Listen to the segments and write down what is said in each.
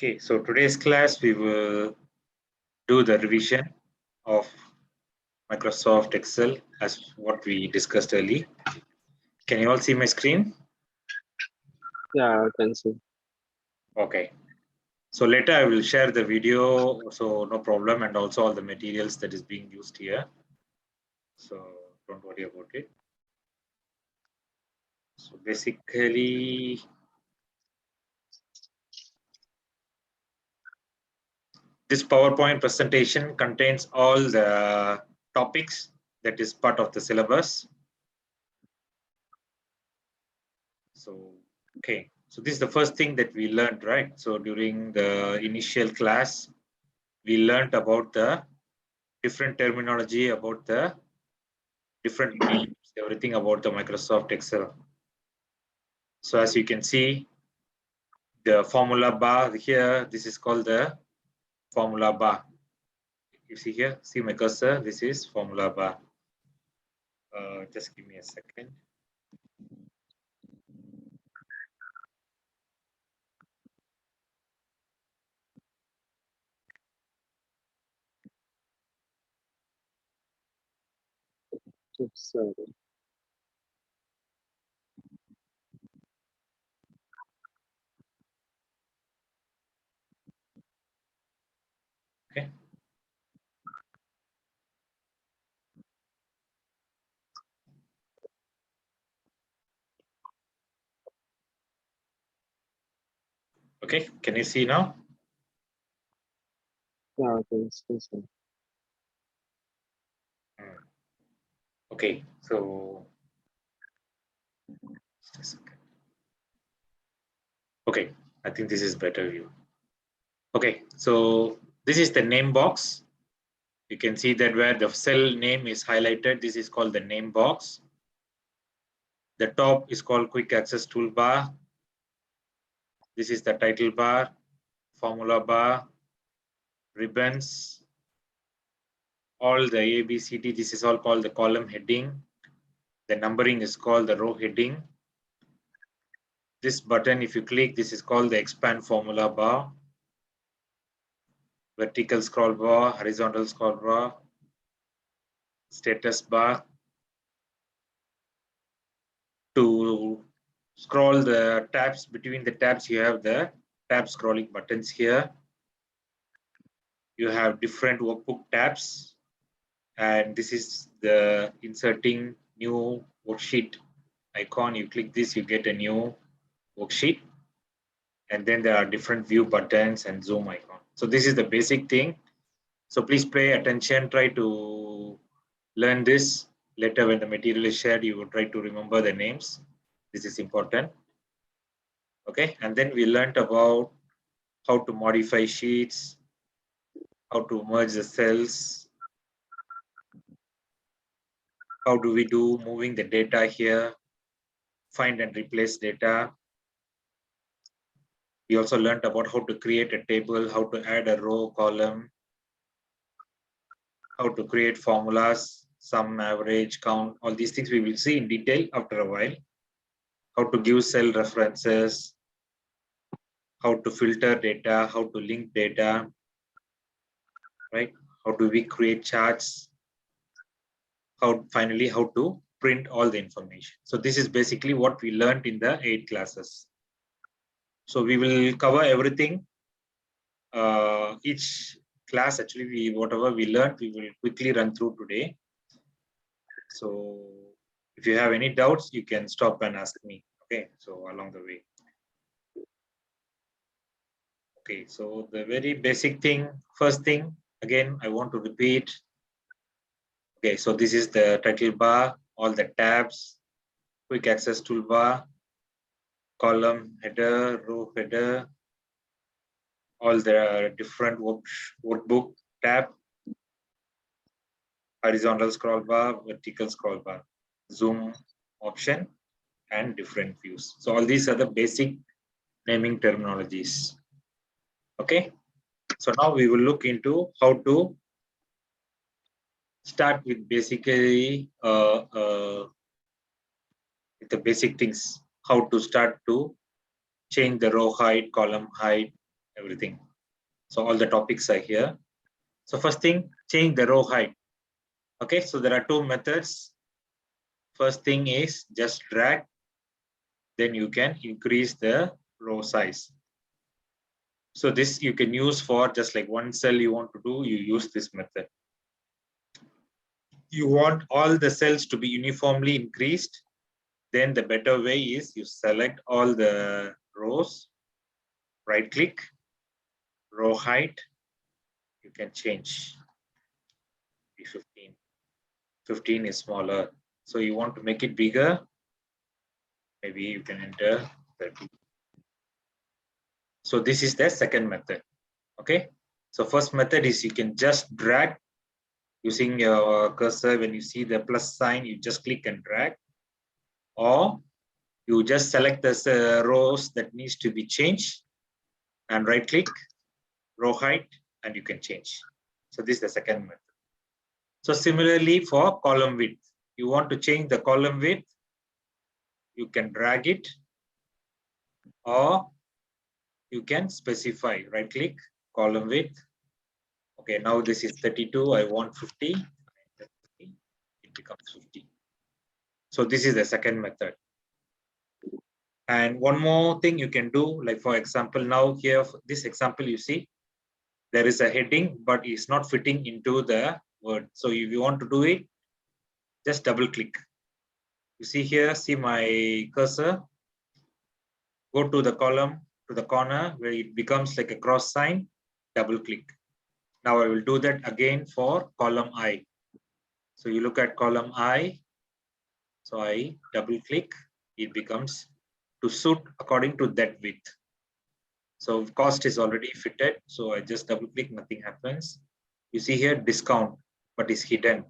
Okay, so today's class we will do the revision of Microsoft Excel as what we discussed earlier. Can you all see my screen? Yeah, I can see. Okay. So later I will share the video, so no problem, and also all the materials that is being used here. So don't worry about it. So basically, this PowerPoint presentation contains all the topics that is part of the syllabus. So, okay. So this is the first thing that we learned, right? So during the initial class, we learned about the different terminology, about the different names, everything about the Microsoft Excel. So as you can see, the formula bar here, this is called the formula bar. You see here, see my cursor, this is formula bar. Just give me a second. It's, Okay. Okay, can you see now? yeah, I can see. So. Okay, so just a second. Okay, I think this is better view. Okay, so this is the name box. You can see that where the cell name is highlighted, this is called the name box. The top is called quick access toolbar. This is the title bar, formula bar, ribbons, all the A, B, C, D. This is all called the column heading. The numbering is called the row heading. This button, if you click, this is called the expand formula bar. Vertical scroll bar, horizontal scroll bar, status bar. To scroll the tabs, between the tabs, you have the tab scrolling buttons here. You have different workbook tabs. And this is the inserting new worksheet icon. You click this, you get a new worksheet. And then there are different view buttons and zoom icon. So this is the basic thing. So please pay attention, try to learn this. Later when the material is shared, you will try to remember the names. This is important. Okay, and then we learned about how to modify sheets, how to merge the cells, how do we do moving the data here, find and replace data. We also learned about how to create a table, how to add a row, column, how to create formulas, sum, average, count, all these things we will see in detail after a while. How to give cell references, how to filter data, how to link data, right? How do we create charts? Finally, how to print all the information. So this is basically what we learned in the 8 classes. So we will cover everything. Each class, actually, whatever we learned, we will quickly run through today. So if you have any doubts, you can stop and ask me. Okay, so along the way. Okay, so the very basic thing, first thing, again, I want to repeat. Okay, so this is the title bar, all the tabs, quick access toolbar, column header, row header, all the different workbook tab, horizontal scroll bar, vertical scroll bar, zoom option, and different views. So all these are the basic naming terminologies. Okay, so now we will look into how to start with basically with the basic things, how to start to change the row height, column height, everything. So all the topics are here. So first thing, change the row height. Okay, so there are two methods. First thing is just drag, then you can increase the row size. So this you can use for just like one cell you want to do, you use this method. You want all the cells to be uniformly increased, then the better way is you select all the rows, right click, row height, you can change. 15. 15 is smaller. So you want to make it bigger, maybe you can enter 30. So this is the second method. Okay. So first method is you can just drag using your cursor. When you see the plus sign, you just click and drag, or you just select the rows that needs to be changed and right click, row height, and you can change. So this is the second method. So similarly for column width, you want to change the column width, you can drag it, or you can specify, right click, column width. Okay, now this is 32, I want 50, it becomes 50. So this is the second method. And one more thing you can do, like for example, now here, this example you see, there is a heading, but it's not fitting into the word. So if you want to do it, just double click. You see here, see my cursor, go to the column, to the corner where it becomes like a cross sign, double click. Now I will do that again for column I. So you look at column I, so I double click, it becomes to suit according to that width. So cost is already fitted, so I just double click, nothing happens. You see here discount, but it's hidden.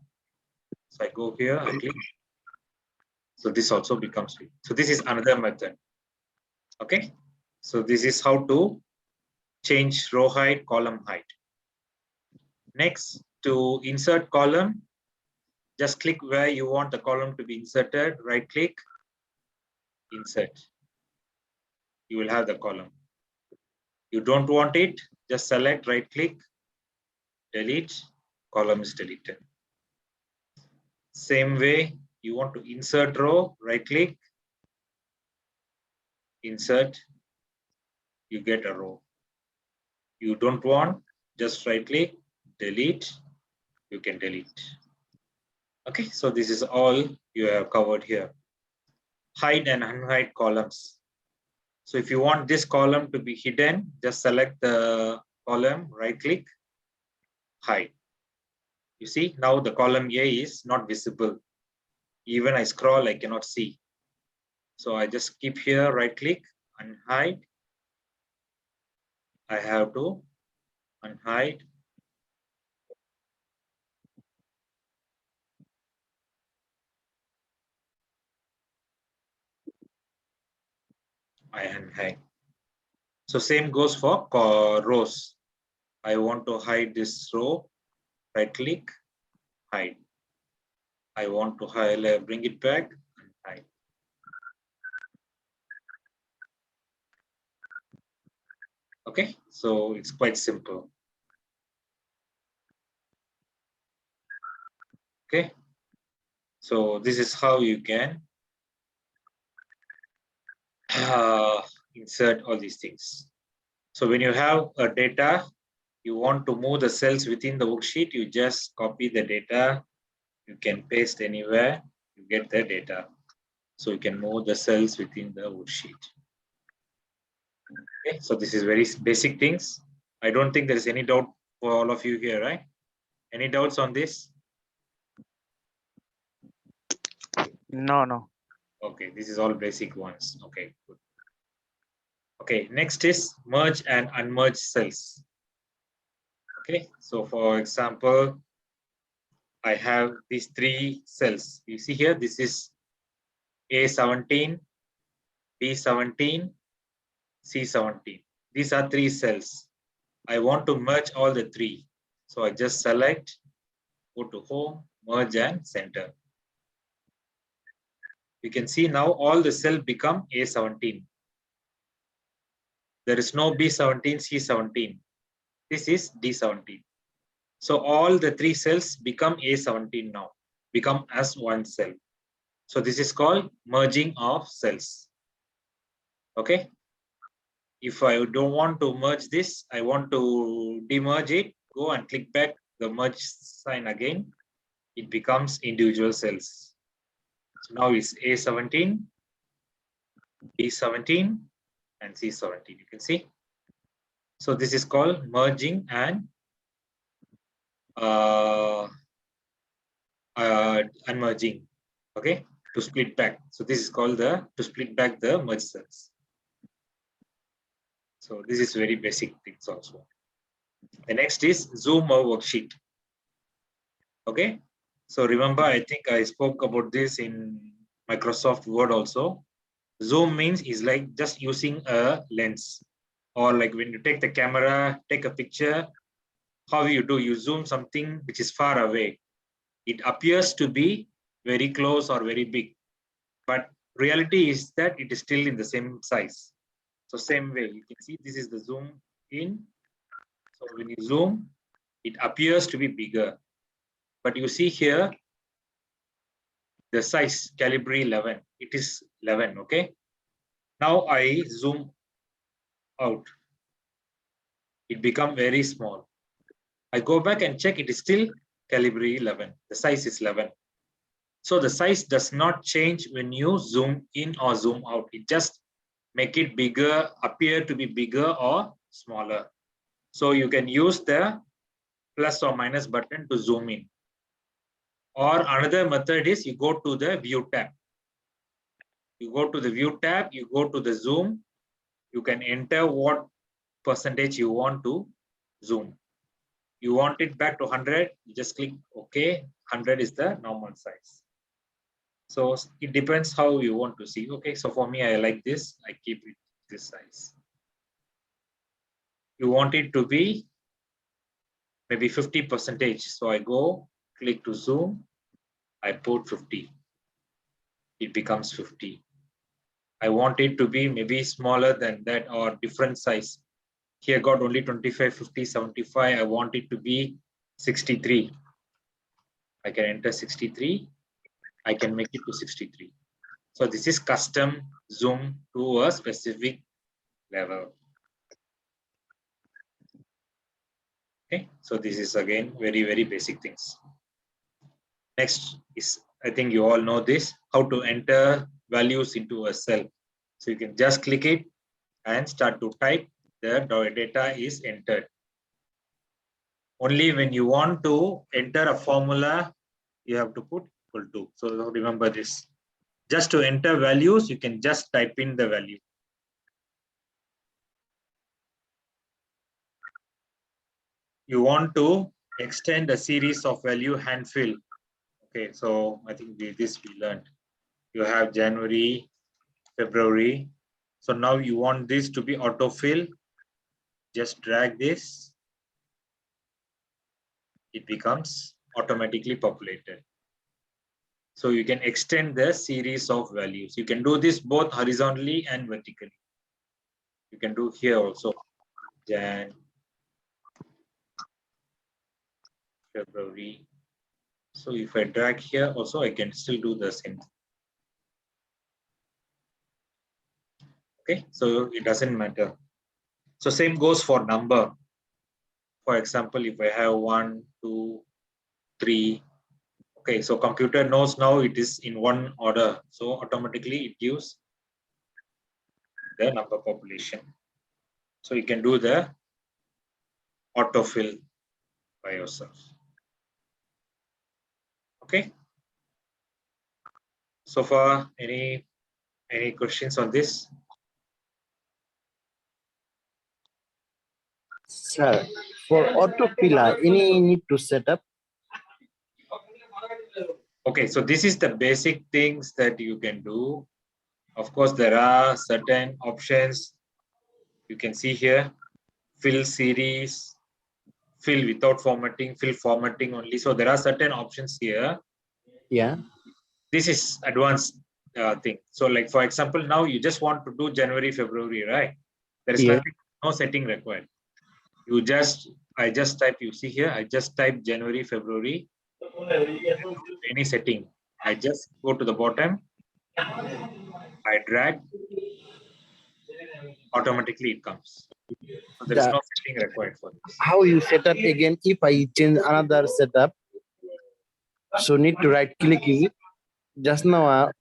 So I go here, I click. So this also becomes fit. So this is another method. Okay, so this is how to change row height, column height. Next, to insert column, just click where you want the column to be inserted, right click, insert. You will have the column. You don't want it, just select, right click, delete, column is deleted. Same way, you want to insert row, right click, insert, you get a row. You don't want, just right click, delete, you can delete. Okay, so this is all you have covered here. Hide and unhide columns. So if you want this column to be hidden, just select the column, right click, hide. You see, now the column A is not visible. Even I scroll, I cannot see. So I just keep here, right click, unhide. I have to unhide. I unhide. So same goes for rows. I want to hide this row, right click, hide. I want to highlight, bring it back, and hide. Okay, so it's quite simple. Okay, so this is how you can insert all these things. So when you have a data, you want to move the cells within the worksheet, you just copy the data, you can paste anywhere, you get the data. So you can move the cells within the worksheet. Okay, so this is very basic things. I don't think there is any doubt for all of you here, right? Any doubts on this? No. Okay, this is all basic ones. Okay, good. Okay, next is merge and unmerge cells. Okay, so for example, I have these three cells. You see here, this is A17, B17, C17. These are three cells. I want to merge all the three. So I just select, go to home, merge and center. You can see now all the cells become A17. There is no B17, C17. This is D17. So all the three cells become A17 now, become as one cell. So this is called merging of cells. Okay. If I don't want to merge this, I want to demerge it, go and click back the merge sign again. It becomes individual cells. So now it's A17, B17, and C17. You can see. So this is called merging and unmerging. Okay, to split back. So this is called the to split back the merged cells. So this is very basic things also. The next is Zoom worksheet. Okay, so remember, I think I spoke about this in Microsoft Word also. Zoom means is like just using a lens, or like when you take the camera, take a picture, how you do, you zoom something which is far away. It appears to be very close or very big, but reality is that it is still in the same size. So same way, you can see this is the zoom in. So when you zoom, it appears to be bigger, but you see here, the size Calibri 11, it is 11, okay? Now I zoom out, it become very small. I go back and check, it is still Calibri 11, the size is 11. So the size does not change when you zoom in or zoom out. It just make it bigger, appear to be bigger or smaller. So you can use the plus or minus button to zoom in. Or another method is you go to the view tab. You go to the view tab, you go to the zoom, you can enter what percentage you want to zoom. You want it back to 100, you just click OK. 100 is the normal size. So it depends how you want to see. Okay, so for me, I like this. I keep it this size. You want it to be maybe 50%. So I go click to zoom. I put 50. It becomes 50. I want it to be maybe smaller than that or different size. Here got only 25, 50, 75. I want it to be 63. I can enter 63. I can make it to 63. So this is custom zoom to a specific level. Okay, so this is again very, very basic things. Next is, I think you all know this, how to enter values into a cell. So you can just click it and start to type, the data is entered. Only when you want to enter a formula, you have to put equal to. So remember this. Just to enter values, you can just type in the value. You want to extend a series of value hand fill. Okay, so I think this we learned. You have January, February. So now you want this to be autofill. Just drag this. It becomes automatically populated. So you can extend the series of values. You can do this both horizontally and vertically. You can do here also. Jan, February. So if I drag here also, I can still do the same. Okay, so it doesn't matter. So same goes for number. For example, if I have 1, 2, 3. Okay, so computer knows now it is in one order. So automatically it gives the number population. So you can do the autofill by yourself. Okay. So far, any questions on this? Sir, for autofiller, any need to set up? Okay, so this is the basic things that you can do. Of course, there are certain options. You can see here, fill series, fill without formatting, fill formatting only. So there are certain options here. Yeah. This is advanced thing. So like, for example, now you just want to do January, February, right? There is nothing No setting required. I just type, you see here, I just type January, February, any setting. I just go to the bottom, I drag, automatically it comes. So there is Yeah. no setting required for this. How you set up again if I change another setup? So need to right click it. Just now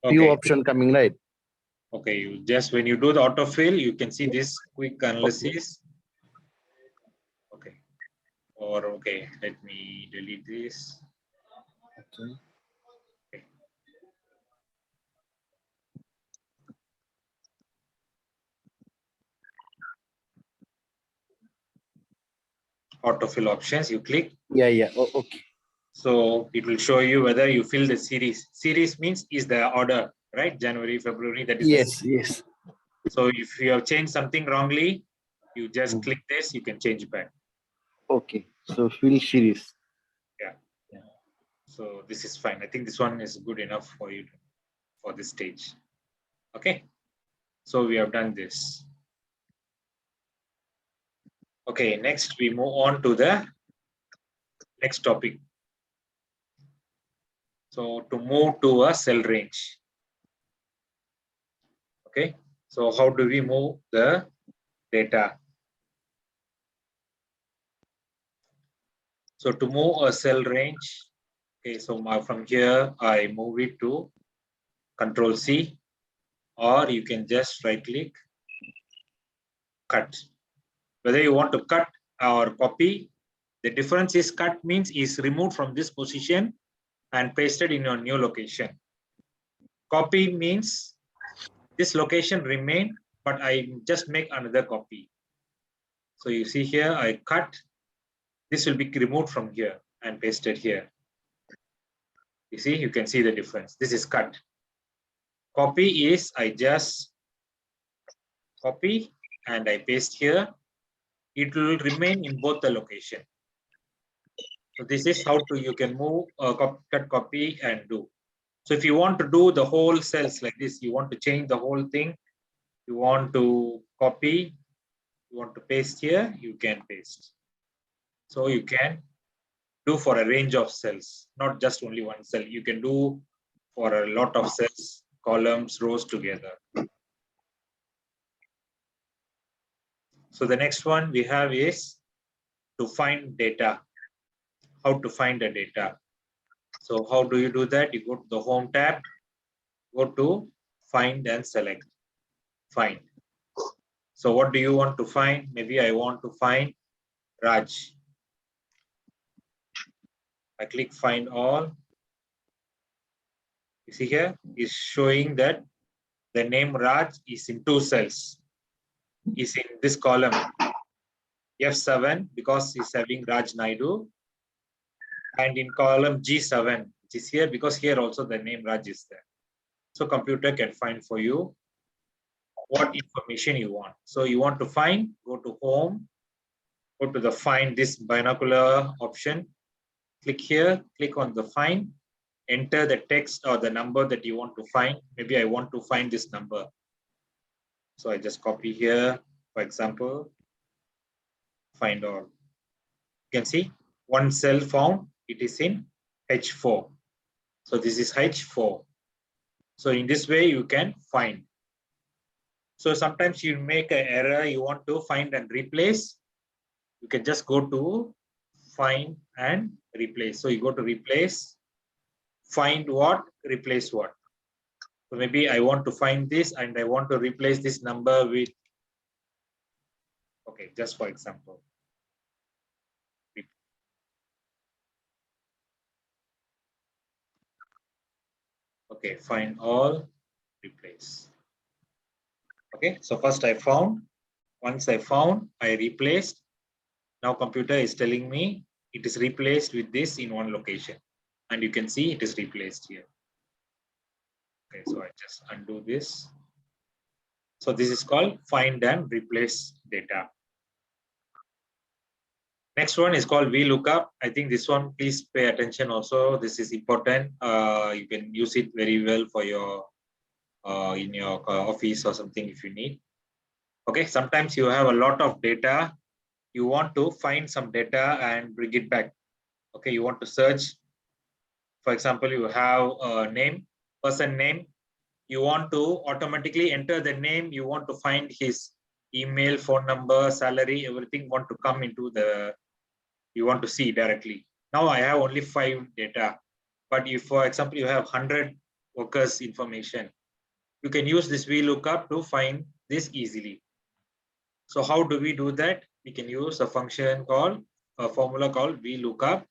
few Okay. option coming, right? Okay, you just when you do the autofill, you can see this quick analysis. Okay. Or okay, let me delete this. Okay. Autofill options, you click. Yeah. Oh, okay. So it will show you whether you fill the series. Series means is the order, right? January, February, that is the Yes. Yes. So if you have changed something wrongly, you just click this, you can change back. Okay. So fill series. Yeah. So this is fine. I think this one is good enough for you for this stage. Okay. So we have done this. Okay, next we move on to the next topic. So to move to a cell range. Okay. So how do we move the data? So to move a cell range, okay, so from here, I move it to Control C, or you can just right click, cut. Whether you want to cut or copy, the difference is cut means is removed from this position and pasted in your new location. Copy means this location remain, but I just make another copy. So you see here, I cut, this will be removed from here and pasted here. You see, you can see the difference. This is cut. Copy is I just copy and I paste here. It will remain in both the location. So this is how you can move, cut, copy and do. So if you want to do the whole cells like this, you want to change the whole thing, you want to copy, you want to paste here, you can paste. So you can do for a range of cells, not just only one cell. You can do for a lot of cells, columns, rows together. So the next one we have is to find data. How to find the data. So how do you do that? You go to the home tab, go to find and select find. So what do you want to find? Maybe I want to find Raj. I click find all. You see here is showing that the name Raj is in 2 cells. Is in this column F7 because he's having Raj Naidu, and in column G7, which is here because here also the name Raj is there. So computer can find for you what information you want. So you want to find, go to home, go to the find this binocular option, click here, click on the find, enter the text or the number that you want to find. Maybe I want to find this number. So I just copy here, for example, find all. You can see one cell found, it is in H4. So this is H4. So in this way you can find. So sometimes you make an error, you want to find and replace. You can just go to find and replace. So you go to replace, find what, replace what. So maybe I want to find this and I want to replace this number with, okay, just for example. Okay, find all, replace. Okay, so first I found, once I found, I replaced. Now computer is telling me it is replaced with this in one location. And you can see it is replaced here. Okay, so I just undo this. So this is called find and replace data. Next one is called VLOOKUP. I think this one, please pay attention also. This is important. You can use it very well for your in your office or something if you need. Okay, sometimes you have a lot of data. You want to find some data and bring it back. Okay, you want to search. For example, you have a name, person name. You want to automatically enter the name. You want to find his email, phone number, salary, everything want to come into the, you want to see directly. Now I have only 5 data. But if, for example, you have 100 workers information, you can use this VLOOKUP to find this easily. So how do we do that? We can use a function called, a formula called VLOOKUP,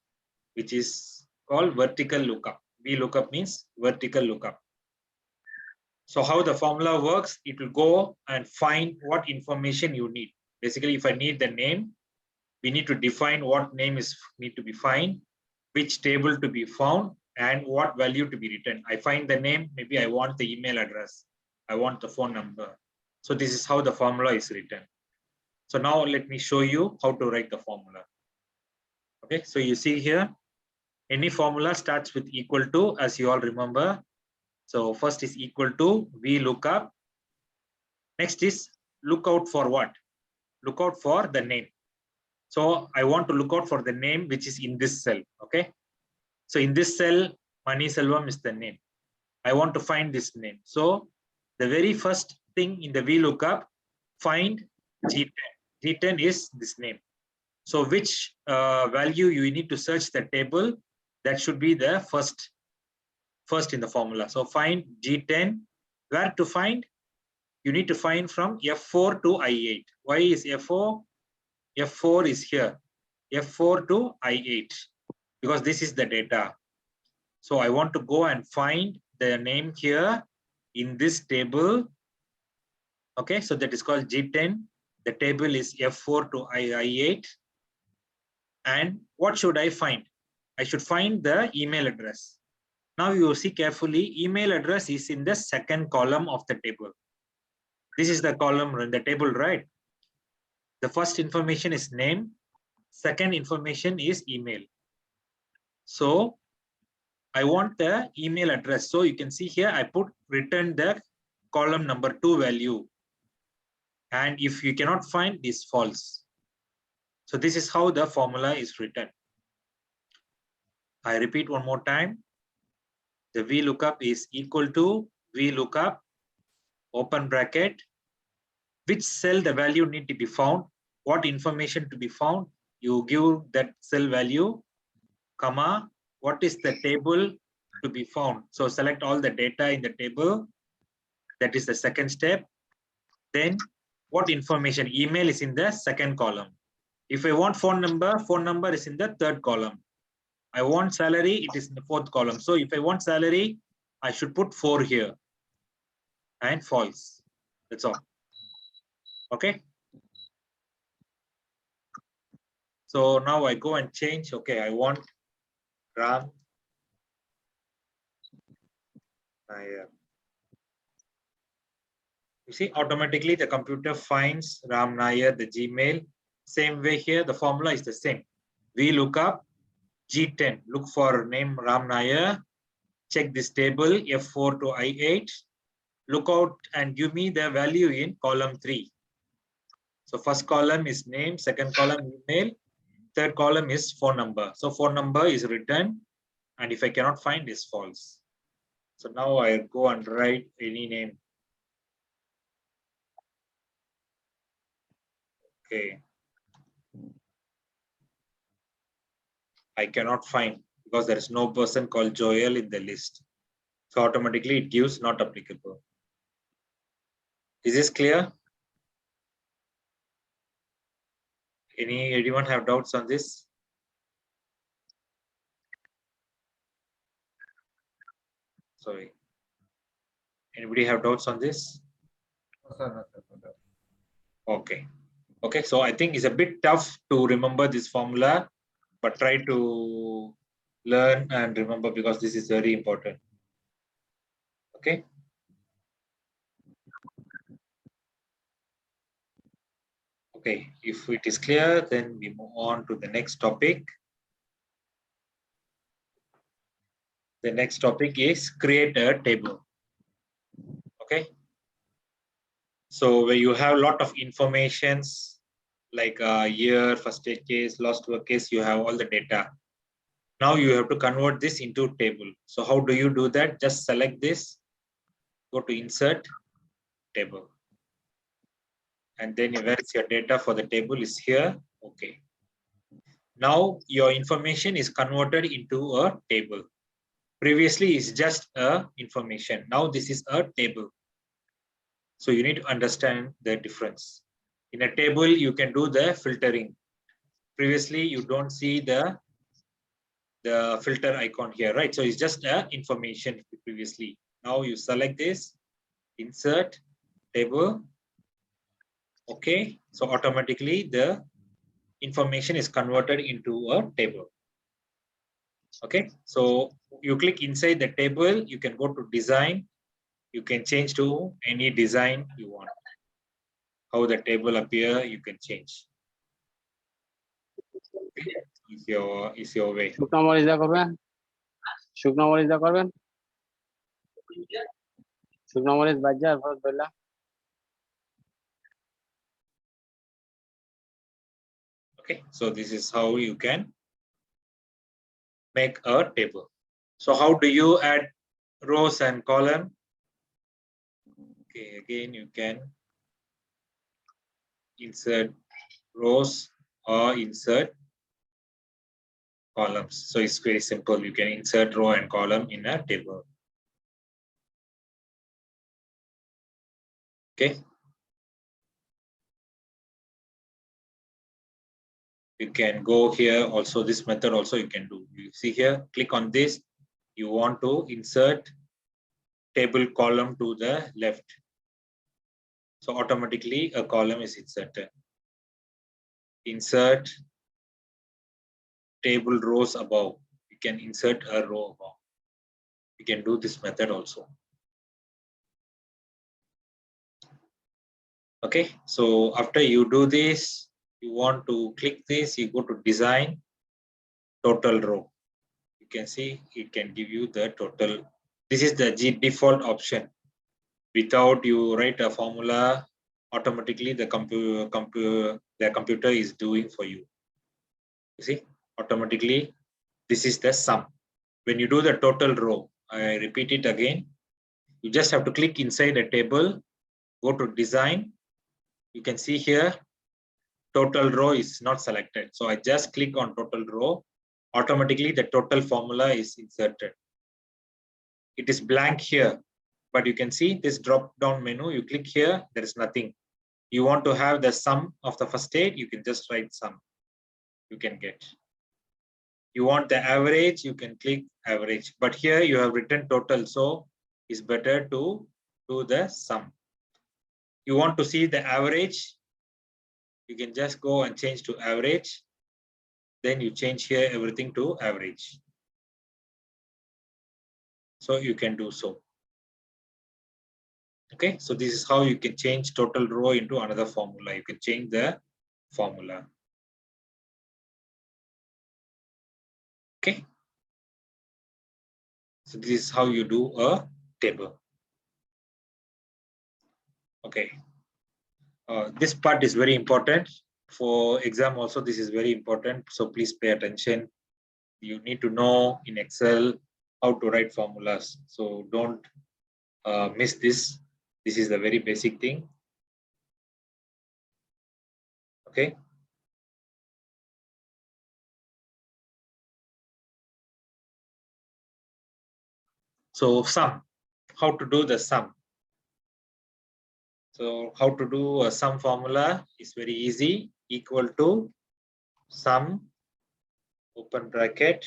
which is called vertical lookup. VLOOKUP means vertical lookup. So how the formula works, it will go and find what information you need. Basically, if I need the name, we need to define what name is need to be found, which table to be found, and what value to be written. I find the name, maybe I want the email address, I want the phone number. So this is how the formula is written. So now let me show you how to write the formula. Okay, so you see here, any formula starts with equal to, as you all remember. So first is equal to VLOOKUP. Next is look out for what? Look out for the name. So I want to look out for the name which is in this cell. Okay. So in this cell, Maniselvam is the name. I want to find this name. So the very first thing in the VLOOKUP, find G10. G10 is this name. So which value you need to search the table, that should be the first in the formula. So find G10. Where to find? You need to find from F4 to I8. Why is F4? F4 is here. F4 to I8, because this is the data. So I want to go and find the name here in this table. Okay, so that is called G10. The table is F4 to I8. And what should I find? I should find the email address. Now you see carefully, email address is in the second column of the table. This is the column in the table, right? The first information is name. Second information is email. So I want the email address. So you can see here, I put return the column number 2 value. And if you cannot find, this false. So this is how the formula is written. I repeat one more time. The VLOOKUP is equal to VLOOKUP, open bracket, which cell the value need to be found, what information to be found, you give that cell value, comma, what is the table to be found. So select all the data in the table. That is the second step. Then what information? Email is in the second column. If I want phone number is in the third column. I want salary, it is in the fourth column. So if I want salary, I should put 4 here and false. That's all. Okay. So now I go and change. Okay, I want Ram. You see, automatically the computer finds Ram Nair, the Gmail. Same way here, the formula is the same. VLOOKUP G10. Look for name Ram Nair. Check this table F4 to I8. Look out and give me the value in column 3. So first column is name, second column email, third column is phone number. So phone number is written, and if I cannot find, is false. So now I go and write any name. Okay. I cannot find because there is no person called Joel in the list. So automatically it gives not applicable. Is this clear? Anyone have doubts on this? Sorry. Anybody have doubts on this? Okay. Okay, so I think it's a bit tough to remember this formula, but try to learn and remember because this is very important. Okay. Okay, if it is clear, then we move on to the next topic. The next topic is create a table. Okay. So where you have a lot of informations like year, first aid case, lost work case, you have all the data. Now you have to convert this into table. So how do you do that? Just select this, go to insert table. And then where's your data for the table is here. Okay. Now your information is converted into a table. Previously is just a information. Now this is a table. So you need to understand the difference. In a table, you can do the filtering. Previously, you don't see the filter icon here, right? So it's just information previously. Now you select this, insert table. Okay, so automatically the information is converted into a table. Okay, so you click inside the table, you can go to design. You can change to any design you want. How the table appear, you can change. Okay. Is your way. শুকনো মরিচ দা করবেন শুকনো মরিচ দা করবেন শুকনো মরিচ বাজার ভর বেলা Okay, so this is how you can make a table. So how do you add rows and column? Okay, again you can insert rows or insert columns. So it's very simple. You can insert row and column in a table. Okay. You can go here also, this method also you can do. You see here, click on this. You want to insert table column to the left. So automatically a column is inserted. Insert table rows above. You can insert a row above. You can do this method also. Okay, so after you do this, you want to click this, you go to design, total row. You can see it can give you the total. This is the default option. Without you write a formula, automatically the computer is doing for you. You see, automatically this is the sum. When you do the total row, I repeat it again. You just have to click inside a table, go to design. You can see here, total row is not selected. So I just click on total row. Automatically the total formula is inserted. It is blank here, but you can see this drop down menu. You click here, there is nothing. You want to have the sum of the first aid, you can just write sum. You can get. You want the average, you can click average. But here you have written total, so it's better to do the sum. You want to see the average, you can just go and change to average. Then you change here everything to average. So you can do so. Okay, so this is how you can change total row into another formula. You can change the formula. Okay, so this is how you do a table. Okay, this part is very important for exam also. This is very important, so please pay attention. You need to know in Excel how to write formulas, so don't miss this. This is the very basic thing. Okay. So sum, how to do the sum. So how to do a sum formula is very easy. Equal to sum, open bracket.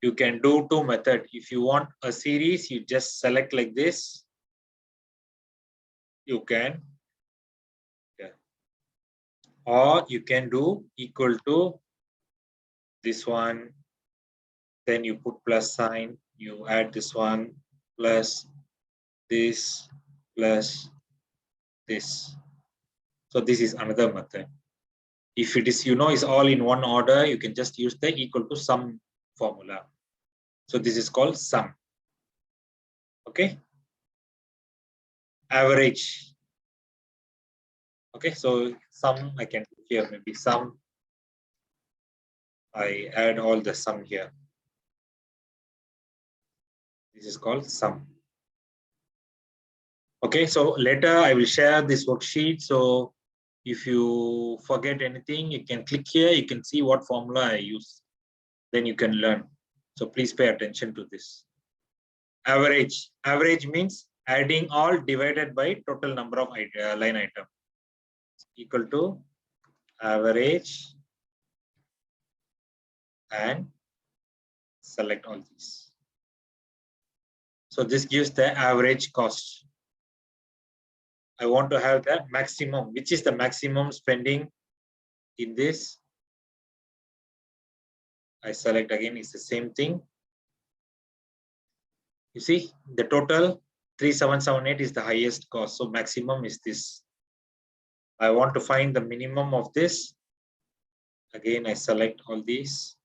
You can do two methods. If you want a series, you just select like this. You can, yeah. Or you can do equal to this one. Then you put plus sign. You add this one plus this plus this. So this is another method. If it is, you know, is all in one order, you can just use the equal to sum formula. So this is called sum. Okay. average. Okay, so sum I can do here, maybe sum. I add all the sum here. This is called sum. Okay, so later I will share this worksheet. So if you forget anything, you can click here, you can see what formula I use. Then you can learn. So please pay attention to this. Average. Average means adding all divided by total number of line item equal to average and select all these. So this gives the average cost. I want to have the maximum, which is the maximum spending in this. I select again, it's the same thing. You see, the total 3778 is the highest cost. So maximum is this. I want to find the minimum of this. Again, I select all these.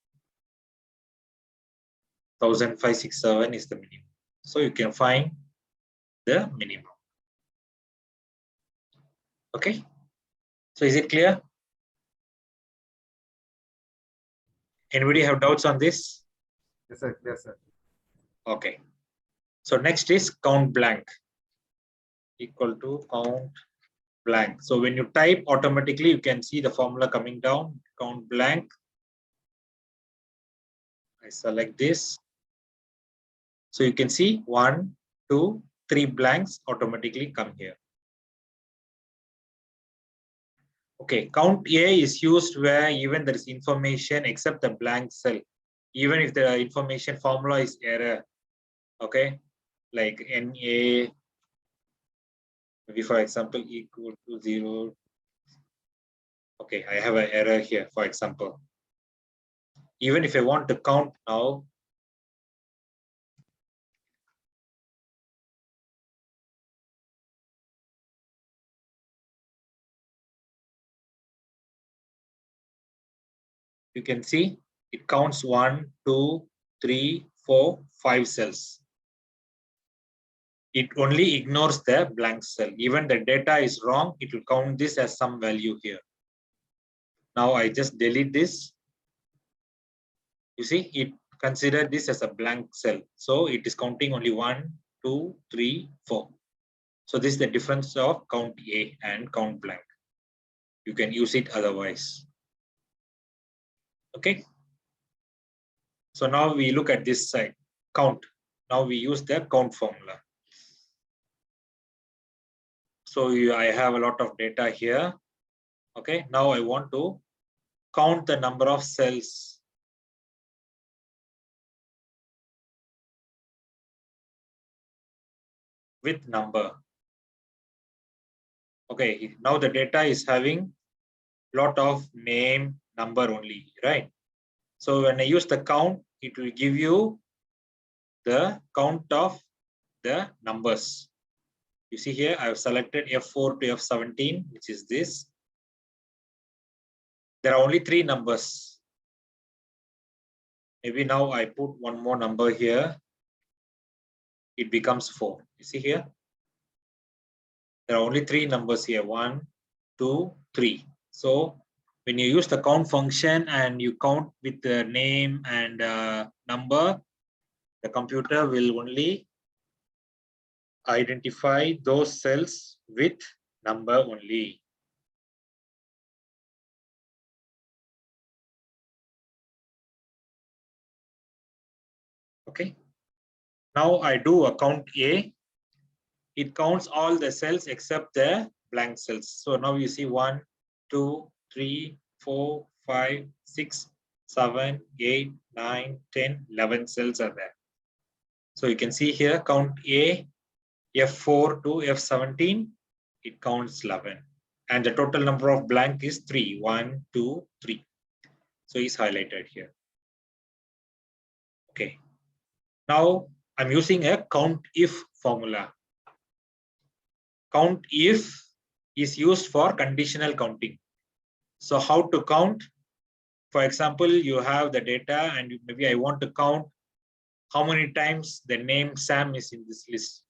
1567 is the minimum. So you can find the minimum. Okay. So is it clear? Anybody have doubts on this? Yes, sir. Yes, sir. Okay. So next is count blank equal to count blank. So when you type, automatically you can see the formula coming down, count blank. I select this. So you can see 1, 2, 3 blanks automatically come here. Okay, count A is used where even there is information except the blank cell. Even if the information formula is error. Okay, like NA, maybe for example, equal to 0. Okay, I have an error here, for example. Even if I want to count now, you can see it counts 1, 2, 3, 4, 5 cells. It only ignores the blank cell. Even the data is wrong, it will count this as some value here. Now I just delete this. You see, it considered this as a blank cell. So it is counting only 1, 2, 3, 4. So this is the difference of count A and count blank. You can use it otherwise. Okay. So now we look at this side, count. Now we use the count formula. So I have a lot of data here. Okay, now I want to count the number of cells. With number. Okay, now the data is having lot of name, number only, right? So when I use the count, it will give you the count of the numbers. You see here, I have selected F4 to F17, which is this. There are only 3 numbers. Maybe now I put one more number here. It becomes 4. You see here? There are only 3 numbers here. 1, 2, 3. So when you use the count function and you count with the name and number, the computer will only identify those cells with number only. Okay. Now I do a count A. It counts all the cells except the blank cells. So now you see 1, 2, 3, 4, 5, 6, 7, 8, 9, 10, 11 cells are there. So you can see here count A, F4 to F17, it counts 11. And the total number of blank is 3, 1, 2, 3. So it's highlighted here. Okay. Now I'm using a count if formula. Count if is used for conditional counting. So how to count? For example, you have the data and maybe I want to count how many times the name Sam is in this list.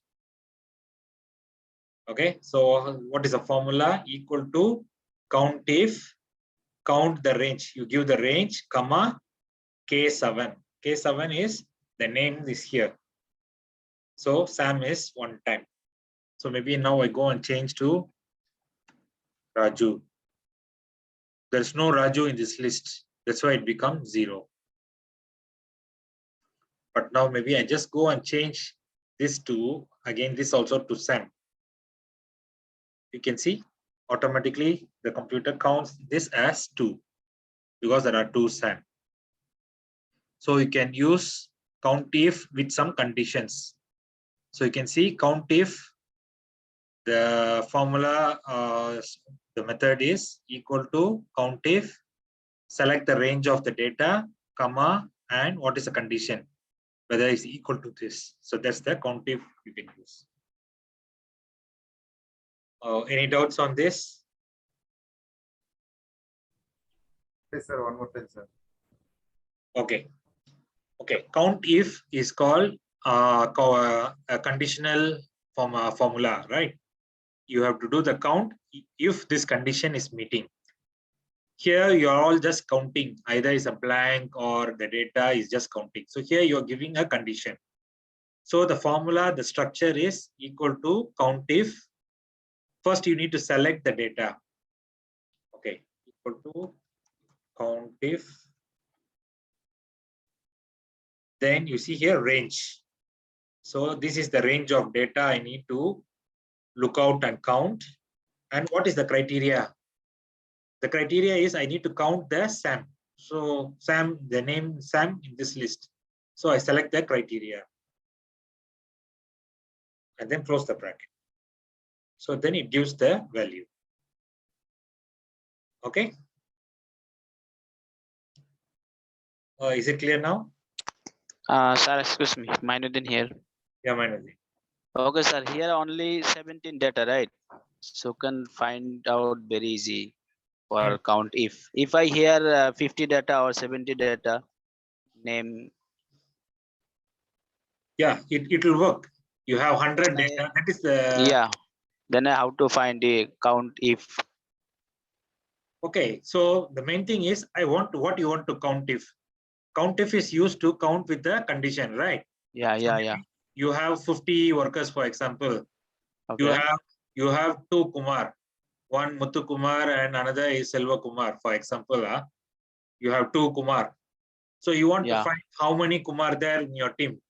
Okay, so what is the formula? Equal to count if, count the range. You give the range, comma, K7. K7 is the name is here. So Sam is 1 time. So maybe now I go and change to Raju. There's no Raju in this list. That's why it becomes 0. But now maybe I just go and change this to, again, this also to Sam. You can see automatically the computer counts this as 2 because there are 2 Sam. So you can use count if with some conditions. So you can see count if the formula, the method is equal to count if, select the range of the data, comma, and what is the condition, whether it's equal to this. So that's the count if you can use. Any doubts on this? Yes, sir. One more time, sir. Okay. Okay. Count if is called a conditional formula, right? You have to do the count if this condition is meeting. Here you are all just counting, either is a blank or the data is just counting. So here you are giving a condition. So the formula, the structure is equal to count if. First you need to select the data. Okay, equal to count if. Then you see here range. So this is the range of data I need to look out and count. And what is the criteria? The criteria is I need to count the Sam. So Sam, the name Sam in this list. So I select the criteria and then close the bracket. So then it gives the value. Okay. Is it clear now? Sir, excuse me, Mainuddin here. Yeah, Mainuddin. Okay, sir, here only 17 data, right? So can find out very easy for count if. If I hear 50 data or 70 data, name. Yeah, it will work. You have 100 data. That is the Yeah, then I have to find the count if. okay. So the main thing is I want to, what you want to count if. Count if is used to count with the condition, right? Yeah, So yeah, yeah. you have 50 workers, for example. Okay. You have 2 Kumar, one Muthu Kumar and another is Selva Kumar, for example. You have 2 Kumar. So you want to Yeah. find how many Kumar there in your team.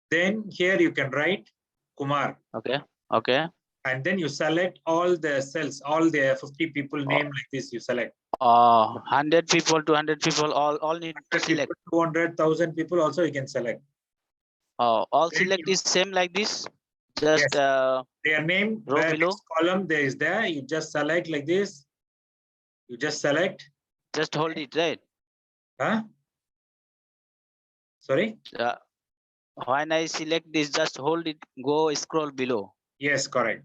Then here you can write Kumar. Okay. Okay. And then you select all the cells, all the 50 people name like this, you select. 100 people, 200 people, all need to 100 select. people, 200,000 people also you can select. All Then select you- is same like this. Just Yes. Their name, row where below. this column there is there, you just select like this. You just select. Just hold it, right? Huh? Sorry? When I select this, just hold it, go scroll below. Yes, correct.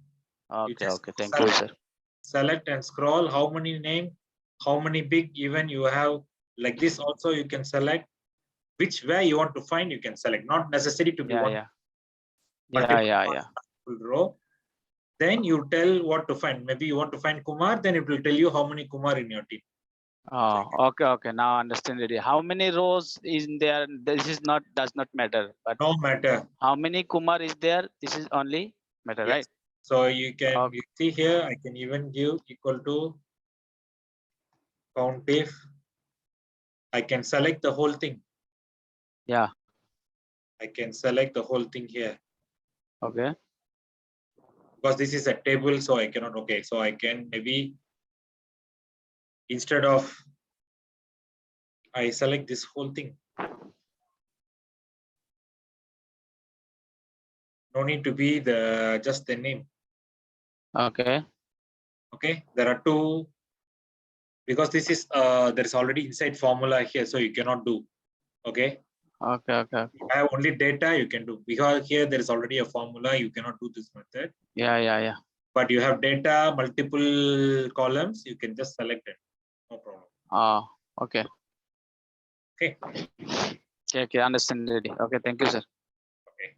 Okay, just okay. Thank you, select. sir. Select and scroll how many name, how many big even you have. Like this also you can select which way you want to find, you can select. Not necessary to be Yeah, one yeah. multiple Yeah. row. Then you tell what to find. Maybe you want to find Kumar, then it will tell you how many Kumar in your team. Oh, okay. Now understand it. How many rows is there? This is not, does not matter. But No matter. how many Kumar is there? This is only matter, Yes. right? So you can Okay. you see here, I can even give equal to count if. I can select the whole thing. Yeah. I can select the whole thing here. Okay. Because this is a table, so I cannot, okay. So I can maybe, instead of, I select this whole thing. No need to be just the name. Okay. Okay, there are 2, because this is there is already inside formula here, so you cannot do. Okay. Okay. You have only data you can do, because here there is already a formula, you cannot do this method. Yeah. But you have data, multiple columns, you can just select it. No problem. Okay. Okay. Okay. Understand it. Okay. Thank you, sir. Okay.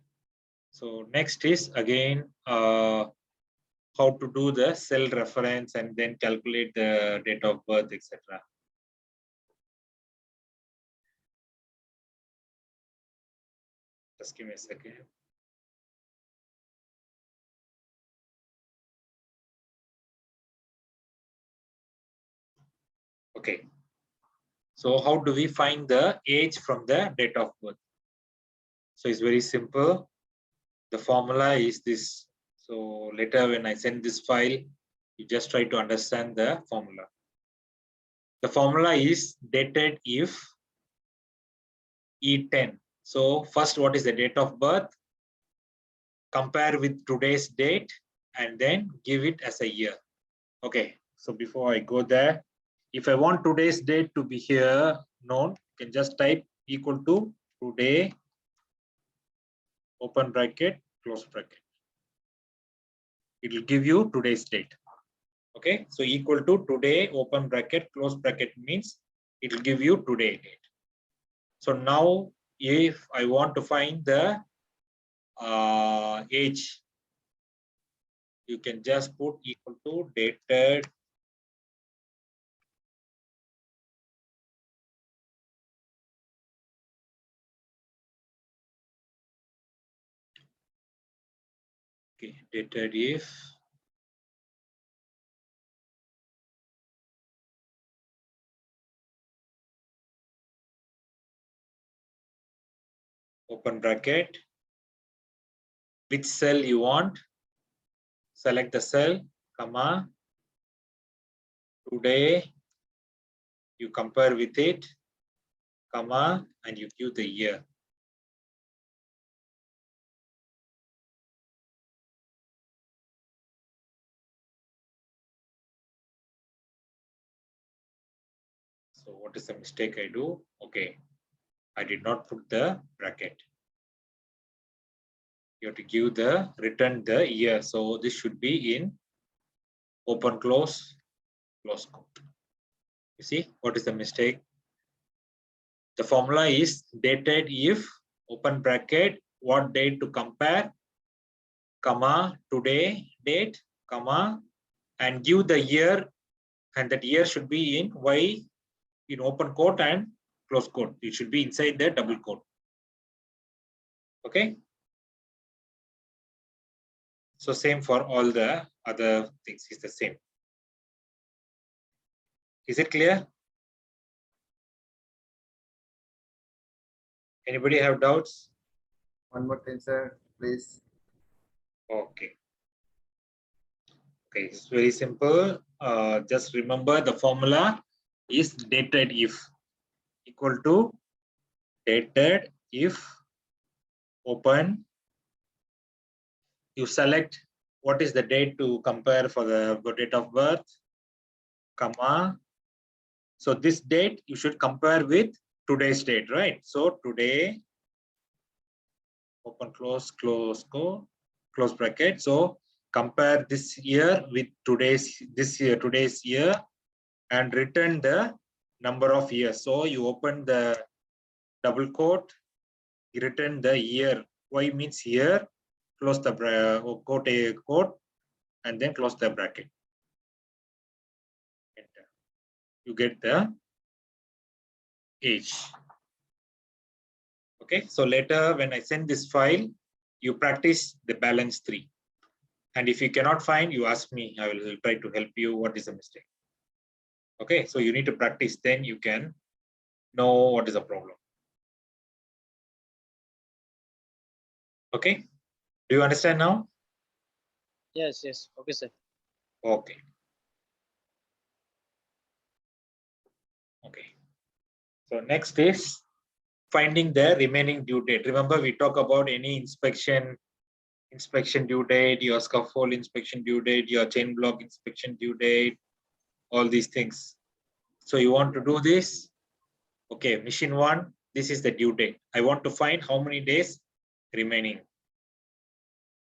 So next is again how to do the cell reference and then calculate the date of birth, etc. Just give me a second. Okay. So how do we find the age from the date of birth? So it's very simple. The formula is this. So later when I send this file, you just try to understand the formula. The formula is dated if E10. So first, what is the date of birth? Compare with today's date and then give it as a year. Okay, so before I go there, if I want today's date to be here known, you can just type equal to today, open bracket, close bracket. It will give you today's date. Okay, so equal to today, open bracket, close bracket means it will give you today date. So now if I want to find the age, you can just put equal to dated dated if open bracket, which cell you want, select the cell, comma, today, you compare with it, comma, and you give the year. So what is the mistake I do? Okay, I did not put the bracket. You have to give the return the year. So this should be in open close close quote. You see what is the mistake? The formula is dated if open bracket what date to compare, comma, today date, comma, and give the year, and that year should be in Y in open quote and close quote. It should be inside the double quote. Okay. So same for all the other things is the same. Is it clear? Anybody have doubts? One more time, sir, please. Okay. Okay, it's very simple. Just remember the formula is dated if equal to dated if open. You select what is the date to compare for the date of birth, comma. So this date you should compare with today's date, right? So today, open close close bracket. So compare this year with today's year and return the number of years. So you open the double quote, you return the year. Y means year, close the quote, and then close the bracket. Enter. You get the age. Okay, so later when I send this file, you practice the balance 3. And if you cannot find, you ask me, I will try to help you. What is the mistake? Okay, so you need to practice, then you can know what is the problem. Okay, do you understand now? Yes, yes. Okay, sir. Okay. Okay. So next is finding the remaining due date. Remember, we talk about any inspection due date, your scaffold inspection due date, your chain block inspection due date, all these things. So you want to do this? Okay, machine 1, this is the due date. I want to find how many days remaining.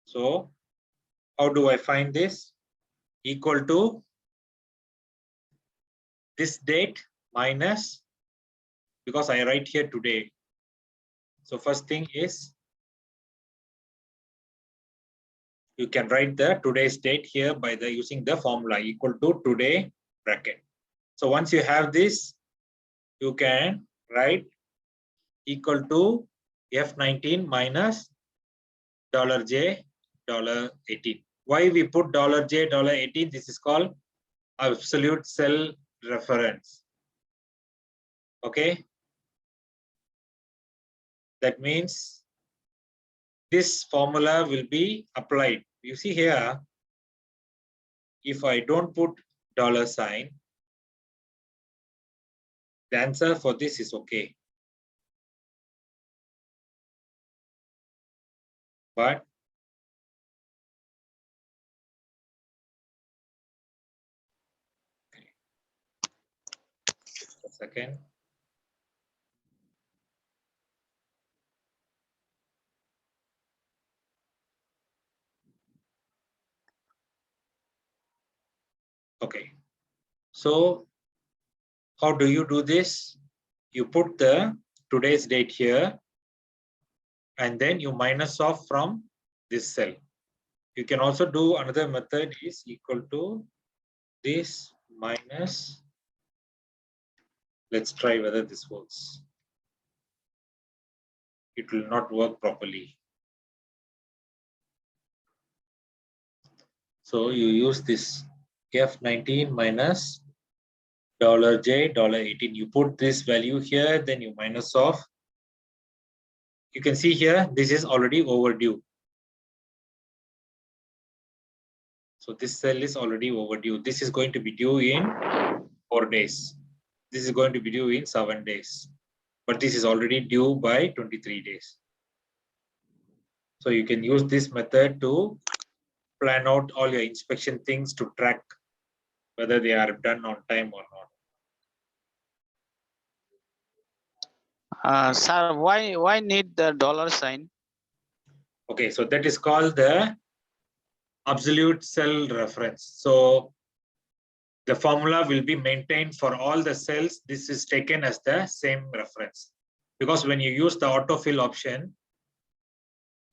So how do I find this? Equal to this date minus, because I write here today. So first thing is you can write the today's date here by the using the formula equal to today bracket. So once you have this, you can write equal to F19 minus $J $18. Why we put $J $18? This is called absolute cell reference. Okay. That means this formula will be applied. You see here, if I don't put $sign, the answer for this is okay. But a second. Okay. So how do you do this? You put the today's date here, and then you minus off from this cell. You can also do another method is equal to this minus. Let's try whether this works. It will not work properly. So you use this F19 minus $J $18. You put this value here, then you minus off. You can see here, this is already overdue. So this cell is already overdue. This is going to be due in 4 days. This is going to be due in 7 days. But this is already due by 23 days. So you can use this method to plan out all your inspection things to track whether they are done on time or not. Sir, why need the $sign? Okay, so that is called the absolute cell reference. So the formula will be maintained for all the cells. This is taken as the same reference. Because when you use the autofill option,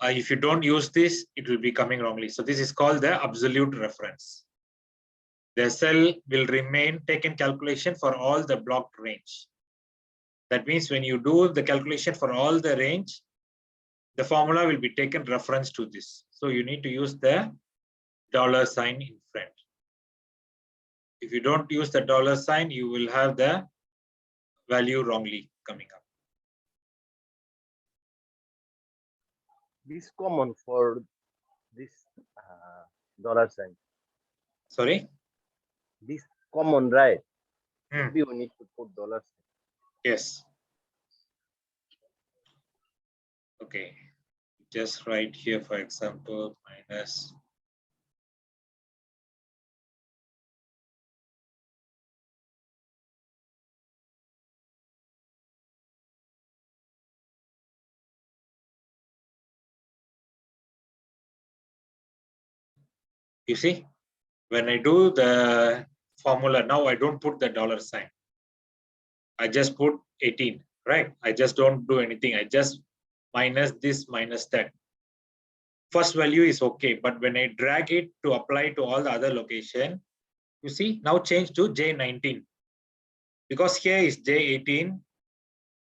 if you don't use this, it will be coming wrongly. So this is called the absolute reference. The cell will remain taken calculation for all the blocked range. That means when you do the calculation for all the range, the formula will be taken reference to this. So you need to use the $sign in front. If you don't use the $sign, you will have the value wrongly coming up. This common for this $sign. Sorry? This common, right? Hmm. Maybe we need to put $sign. Yes. Okay. Just write here, for example, minus. You see, when I do the formula, now I don't put the $sign. I just put 18, right? I just don't do anything. I just minus this, minus that. First value is okay, but when I drag it to apply to all the other location, you see, now change to J19. Because here is J18,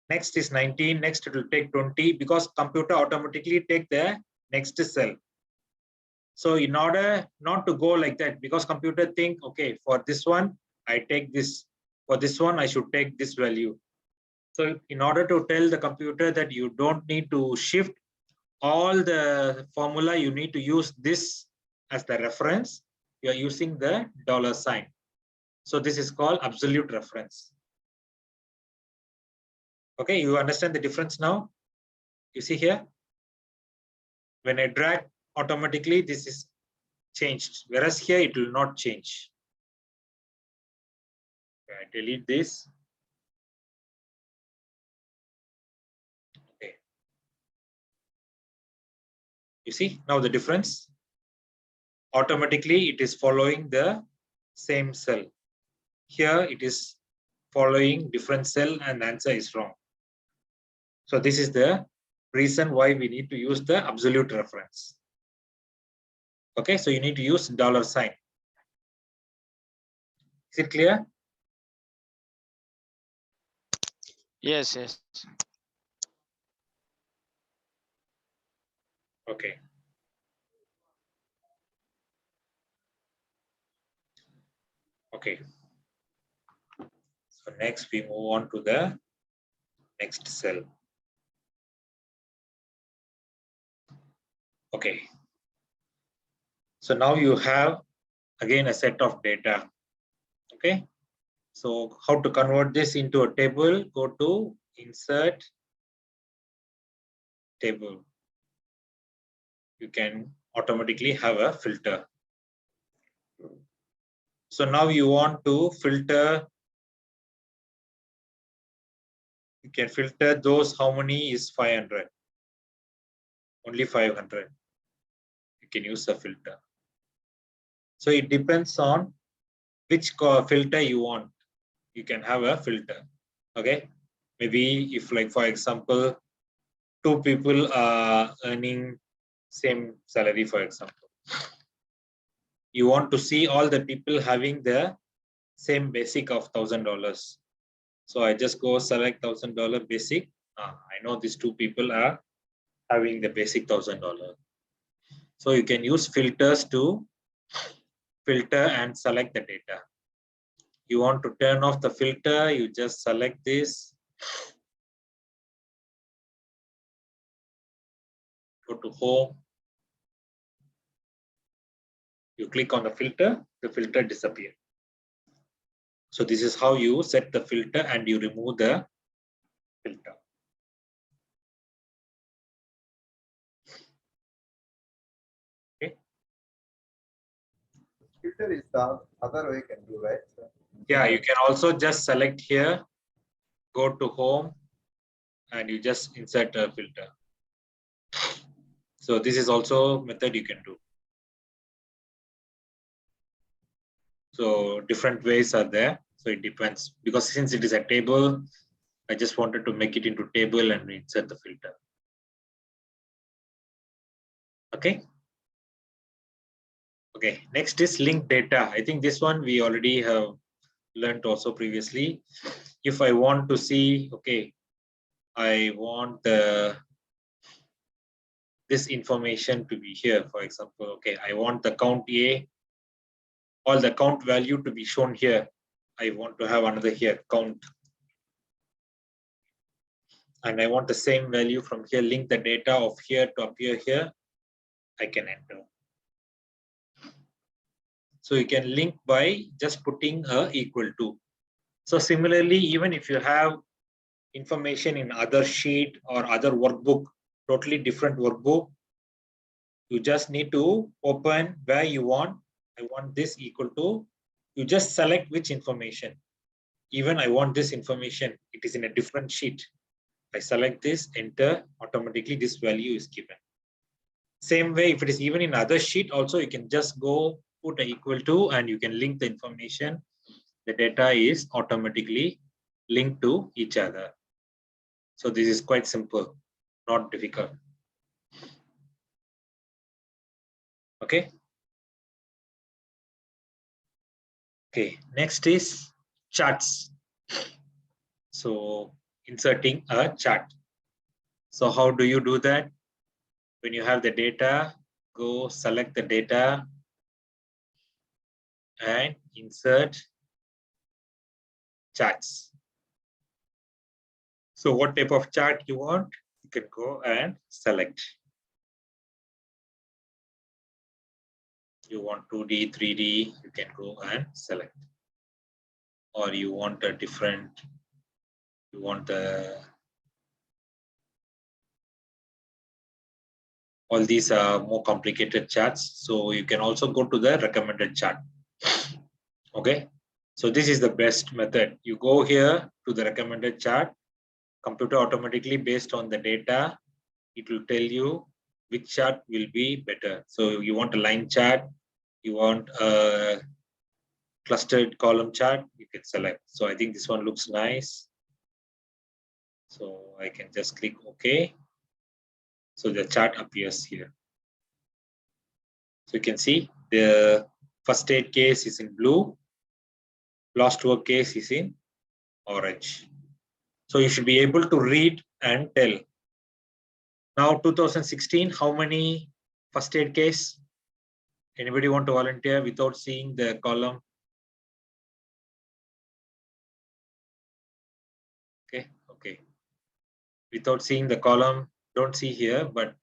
next is 19, next it will take 20, because computer automatically take the next cell. So in order not to go like that, because computer think, okay, for this one, I take this. For this one, I should take this value. So in order to tell the computer that you don't need to shift all the formula, you need to use this as the reference. You are using the $sign. So this is called absolute reference. Okay, you understand the difference now? You see here? When I drag, automatically this is changed, whereas here it will not change. Okay, I delete this. Okay. You see now the difference? Automatically it is following the same cell. Here it is following different cell and the answer is wrong. So this is the reason why we need to use the absolute reference. Okay, so you need to use $sign. Is it clear? Yes, yes. Okay. Okay. So next we move on to the next cell. Okay. So now you have again a set of data. Okay. So how to convert this into a table? Go to insert table. You can automatically have a filter. So now you want to filter. You can filter those. How many is 500? Only 500. You can use a filter. So it depends on which filter you want. You can have a filter. Okay. Maybe if, like, for example, 2 people are earning same salary, for example. You want to see all the people having the same basic of $1,000. So I just go select $1,000 basic. I know these 2 people are having the basic $1,000. So you can use filters to filter and select the data. You want to turn off the filter, you just select this. Go to home. You click on the filter disappears. So this is how you set the filter and you remove the filter. Okay. Filter is the other way you can do, right? So, Yeah, you can also just select here, go to home, and you just insert a filter. So this is also a method you can do. So different ways are there. So it depends, because since it is a table, I just wanted to make it into table and insert the filter. Okay. Okay, next is link data. I think this one we already have learned also previously. If I want to see, okay, I want this information to be here, for example. Okay, I want the count A, all the count value to be shown here. I want to have another here, count. And I want the same value from here, link the data of here to appear here. I can enter. So you can link by just putting a equal to. So similarly, even if you have information in other sheet or other workbook, totally different workbook, you just need to open where you want. I want this equal to, you just select which information. Even I want this information, it is in a different sheet. I select this, enter, automatically this value is given. Same way, if it is even in other sheet also, you can just go put an equal to and you can link the information. The data is automatically linked to each other. So this is quite simple, not difficult. Okay. Okay, next is charts. So inserting a chart. So how do you do that? When you have the data, go select the data and insert charts. So what type of chart you want, you can go and select. You want 2D, 3D, you can go and select. Or you want a different, you want all these are more complicated charts. So you can also go to the recommended chart. Okay. So this is the best method. You go here to the recommended chart, computer automatically based on the data, it will tell you which chart will be better. So you want a line chart, you want a clustered column chart, you can select. So I think this one looks nice. So I can just click OK. So the chart appears here. So you can see the first aid case is in blue, lost work case is in orange. So you should be able to read and tell. Now 2016, how many first aid case? Anybody want to volunteer without seeing the column? Okay. Without seeing the column, don't see here, but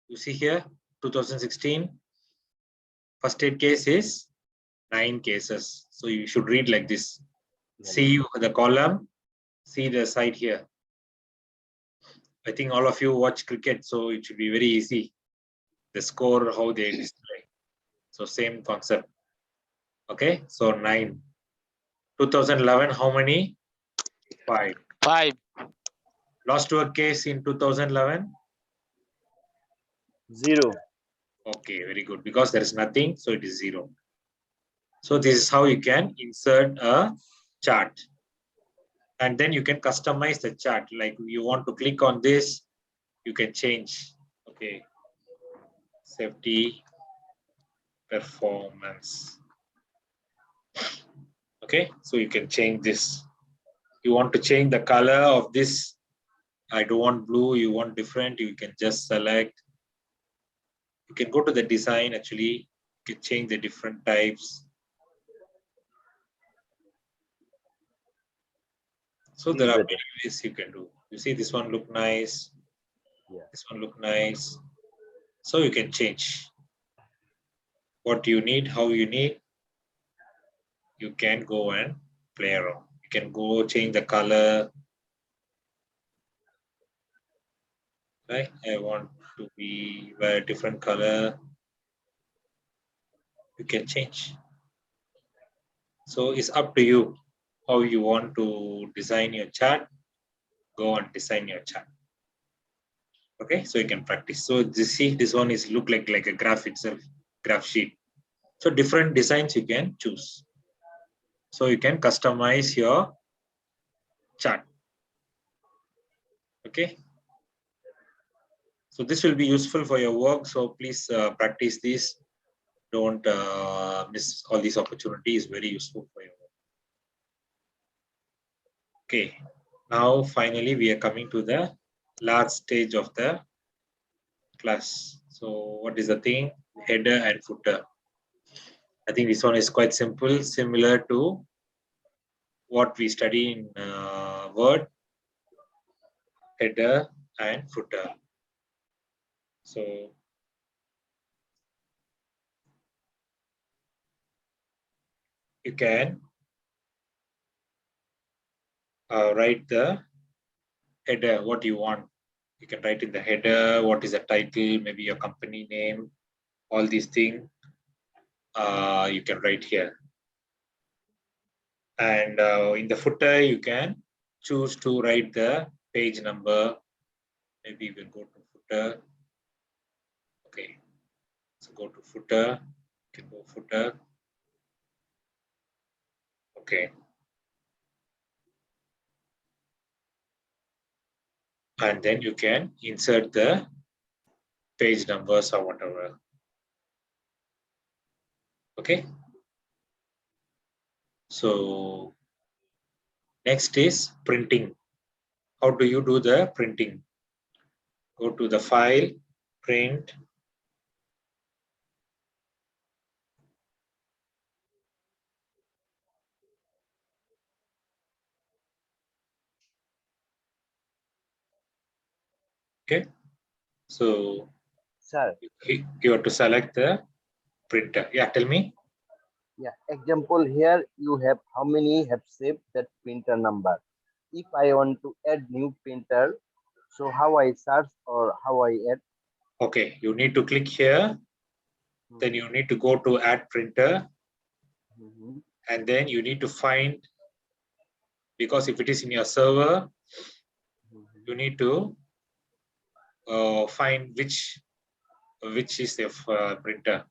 you see here, 2016, first aid case is 9 cases. So you should read like this. See the column, see the side here. I think all of you watch cricket, so it should be very easy. The score, how they display. So same concept. Okay, so 9. 2011, how many? 5. 5. Lost work case in 2011? 0. Okay, very good. Because there is nothing, so it is 0. So this is how you can insert a chart. And then you can customize the chart. Like you want to click on this, you can change. Okay. Safety performance. Okay, so you can change this. You want to change the color of this. I don't want blue, you want different, you can just select. You can go to the design actually, you can change the different types. So there are many ways you can do. You see this one look nice. Yeah. This one look nice. So you can change what you need, how you need. You can go and play around. You can go change the color. Right? I want to be a different color. You can change. So it's up to you how you want to design your chart. Go and design your chart. Okay, so you can practice. So this one is look like a graph itself, graph sheet. So different designs you can choose. So you can customize your chart. Okay. So this will be useful for your work. So please practice this. Don't miss all these opportunities. Very useful for your work. Okay. Now finally we are coming to the last stage of the class. So what is the thing? Header and footer. I think this one is quite simple, similar to what we study in Word, header and footer. So you can write the header, what you want. You can write in the header, what is the title, maybe your company name, all these things you can write here. And in the footer, you can choose to write the page number. Maybe we'll go to footer. Okay, so go to footer. You can go footer. Okay. And then you can insert the page numbers or whatever. Okay. So next is printing. How do you do the printing? Go to the file, print. Okay. So Sir, you have to select the printer. Yeah, tell me. yeah, example here you have how many have saved that printer number. If I want to add new printer, so how I search or how I add? Okay, you need to click here. Then you need to go to add printer. And then you need to find, because if it is in your server, you need to find which is the printer.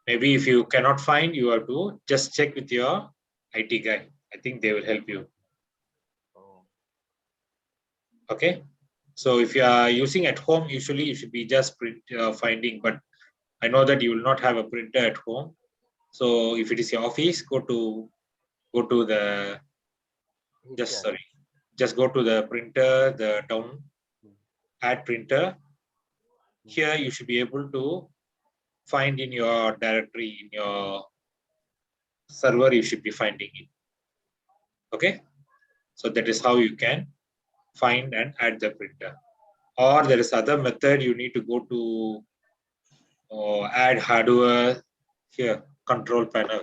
Maybe if you cannot find, you have to just check with your IT guy. I think they will help you. Okay. So if you are using at home, usually you should be just finding, but I know that you will not have a printer at home. So if it is your office, go to the just go to the printer, the down, add printer. Here you should be able to find in your directory, in your server, you should be finding it. Okay, so that is how you can find and add the printer. Or there is other method, you need to go to add hardware here, control panel.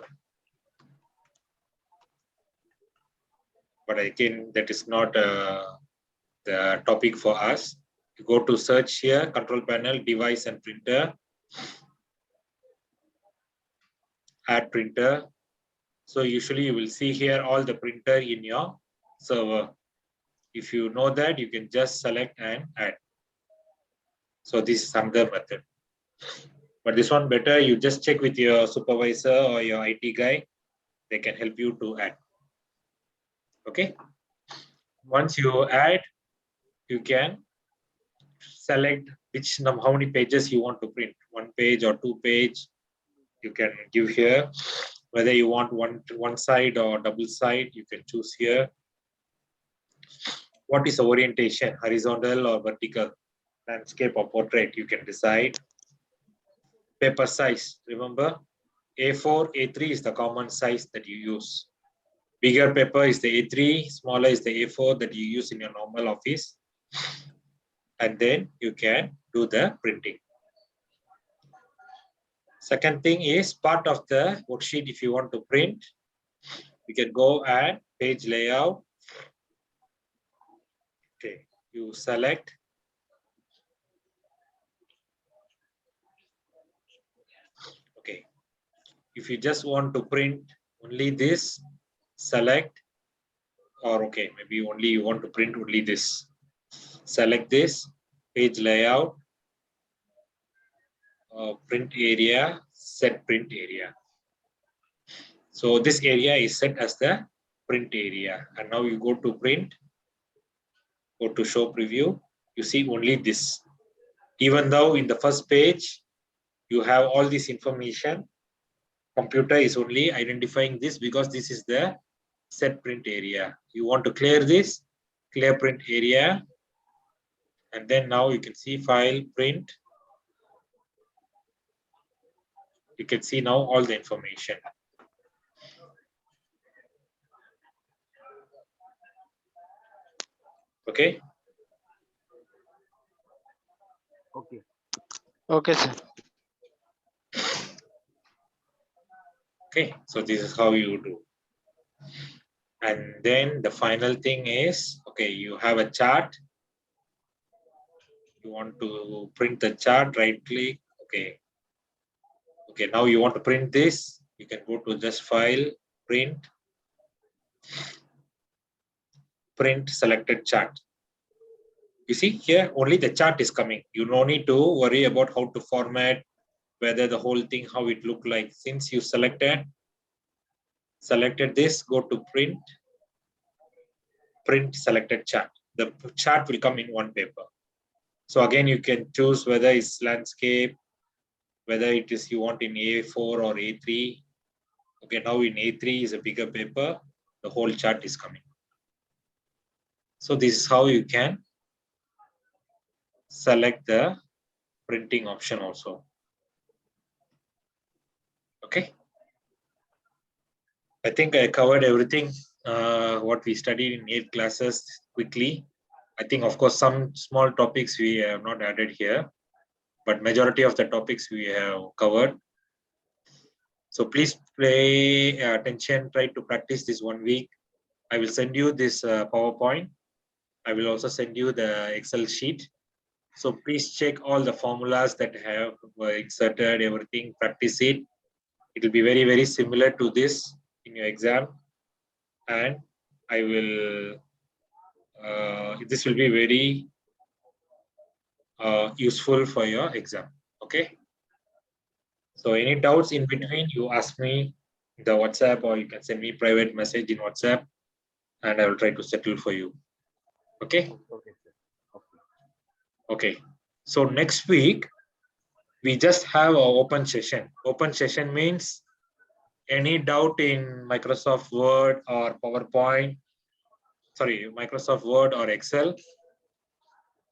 But again, that is not the topic for us. You go to search here, control panel, device and printer, add printer. So usually you will see here all the printer in your server. If you know that, you can just select and add. So this is another method. But this one better, you just check with your supervisor or your IT guy. They can help you to add. Okay. Once you add, you can select how many pages you want to print. 1 page or 2 page. You can give here. Whether you want one side or double side, you can choose here. What is the orientation, horizontal or vertical? Landscape or portrait, you can decide. Paper size, remember, A4, A3 is the common size that you use. Bigger paper is the A3, smaller is the A4 that you use in your normal office. And then you can do the printing. Second thing is part of the worksheet. If you want to print, you can go and page layout. Okay, you select. Okay, if you just want to print only this, select, or okay, maybe only you want to print only this. Select this, page layout, print area, set print area. So this area is set as the print area. And now you go to print, go to show preview, you see only this. Even though in the first page, you have all this information, computer is only identifying this because this is the set print area. You want to clear this, clear print area. And then now you can see file, print. You can see now all the information. Okay. Okay. Okay, sir. Okay, so this is how you do. And then the final thing is, okay, you have a chart. You want to print the chart, right click, okay. Okay, now you want to print this, you can go to just file, print, print selected chart. You see here, only the chart is coming. You no need to worry about how to format, whether the whole thing, how it look like. Since you selected this, go to print, print selected chart. The chart will come in one paper. So again, you can choose whether it's landscape, whether it is you want in A4 or A3. Okay, now in A3 is a bigger paper, the whole chart is coming. So this is how you can select the printing option also. Okay. I think I covered everything, what we studied in 8 classes quickly. I think, of course, some small topics we have not added here, but majority of the topics we have covered. So please pay attention, try to practice this 1 week. I will send you this PowerPoint. I will also send you the Excel sheet. So please check all the formulas that have inserted, everything, practice it. It will be very, very similar to this in your exam. And I will, this will be very useful for your exam. Okay. So any doubts in between, you ask me in the WhatsApp, or you can send me private message in WhatsApp, and I will try to settle for you. Okay. Okay, sir. Okay. Okay. So next week, we just have an open session. Open session means any doubt in Microsoft Word or PowerPoint, sorry, Microsoft Word or Excel,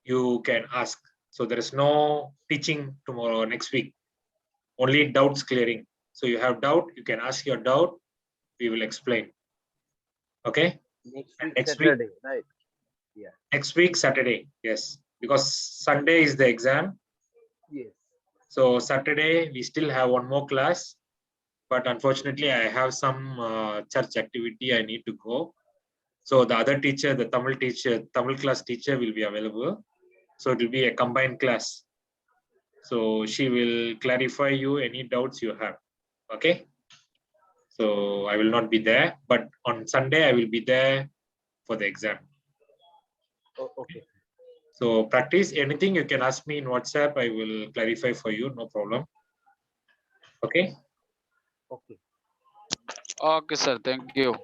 you can ask. So there is no teaching tomorrow or next week, only doubts clearing. So you have doubt, you can ask your doubt, we will explain. Okay, Next And week next week- Saturday, right? next week, Saturday, yes, because Sunday is the exam. Yes. So Saturday, we still have one more class, but unfortunately I have some church activity I need to go. So the other teacher, the Tamil class teacher will be available. So it will be a combined class. So she will clarify you any doubts you have. Okay. So I will not be there, but on Sunday I will be there for the exam. Oh, okay. So practice anything you can ask me in WhatsApp. I will clarify for you. No problem. Okay. Okay. Okay, sir. Thank you.